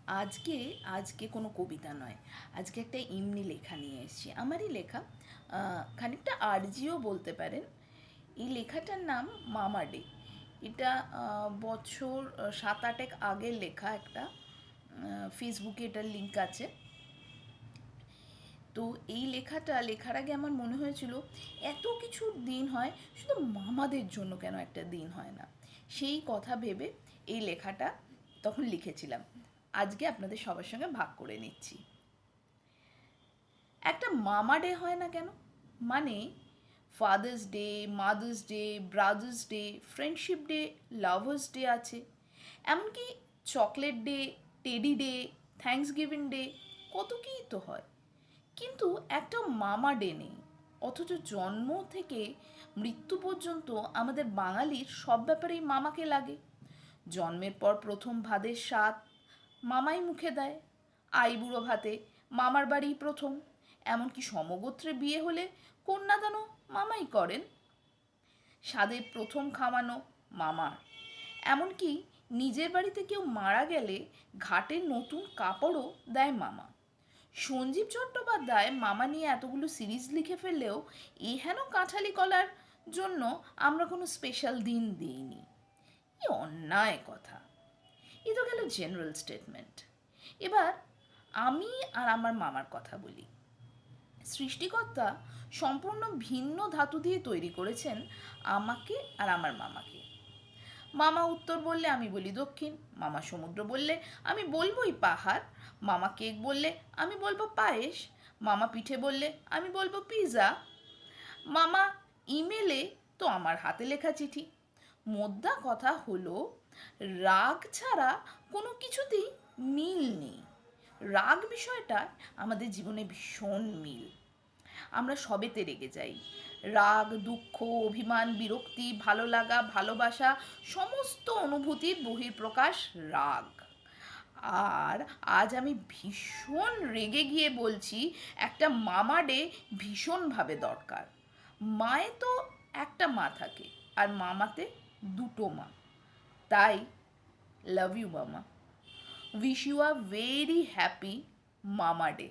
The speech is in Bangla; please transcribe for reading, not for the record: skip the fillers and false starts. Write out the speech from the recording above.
আজকে আজকে কোনো কবিতা নয়, আজকে একটা এমনি লেখা নিয়ে এসেছি, আমারই লেখা। খানিকটা আরজিও বলতে পারেন। এই লেখাটার নাম মামা ডে। এটা বছর 7-8 আগের লেখা একটা। ফেসবুকে এটার লিঙ্ক আছে। তো এই লেখাটা লেখার আগে আমার মনে হয়েছিল এত কিছু দিন হয়, শুধু মামাদের জন্য কেন একটা দিন হয় না। সেই কথা ভেবে এই লেখাটা তখন লিখেছিলাম। আজকে আপনাদের সবার সঙ্গে ভাগ করে নিচ্ছি। একটা মামা ডে হয় না কেন? মানে father's day, mother's day, brothers day, friendship day, lovers day আছে। এমনকি chocolate day, teddy day, thanks giving day, কত কী তো হয়। কিন্তু একটা মামা ডে নেই। অথচ জন্ম থেকে মৃত্যু পর্যন্ত আমাদের বাঙালির সব ব্যাপারেই মামাকে লাগে। জন্মের পর প্রথম ভাতের স্বাদ মামাই মুখে দেয়। আইবুড়ো ভাতে মামার বাড়িই প্রথম। এমনকি সমগোত্রে বিয়ে হলে কন্যাদানও মামাই করেন। স্বাদের প্রথম খাওয়ানো মামার। এমনকি নিজের বাড়িতে কেউ মারা গেলে ঘাটের নতুন কাপড়ও দেয় মামা। সঞ্জীব চট্টোপাধ্যায় মামা নিয়ে এতগুলো সিরিজ লিখে ফেললেও হেন কাঁঠালি কলার জন্য আমরা কোনো স্পেশাল দিন দিইনি। কি অন্যায় কথা। এ তো গেল জেনারেল স্টেটমেন্ট। এবার আমি আর আমার মামার কথা বলি। সৃষ্টিকর্তা সম্পূর্ণ ভিন্ন ধাতু দিয়ে তৈরি করেছেন আমাকে আর আমার মামাকে। মামা উত্তর বললে আমি বলি দক্ষিণ, মামা সমুদ্র বললে আমি বলবোই পাহাড়, মামা কেক বললে আমি বলবো পায়েস, মামা পিঠে বললে আমি বলবো পিৎজা, মামা ইমেলে তো আমার হাতে লেখা চিঠি। মোদ্দা কথা হলো, রাগ ছাড়া কোনো কিছুতেই মিল নেই। রাগ বিষয়টা আমাদের জীবনে ভীষণ মিল। আমরা সবেতে রেগে যাই। রাগ, দুঃখ, অভিমান, বিরক্তি, ভালো লাগা, ভালোবাসা, সমস্ত অনুভূতির বহিঃপ্রকাশ রাগ। আর আজ আমি ভীষণ রেগে গিয়ে বলছি, একটা মামা ডে ভীষণভাবে দরকার। মায়ে তো একটা মা থাকে, আর মামাতে দুটো মা। তাই love you mama. Wish you a very happy mama day.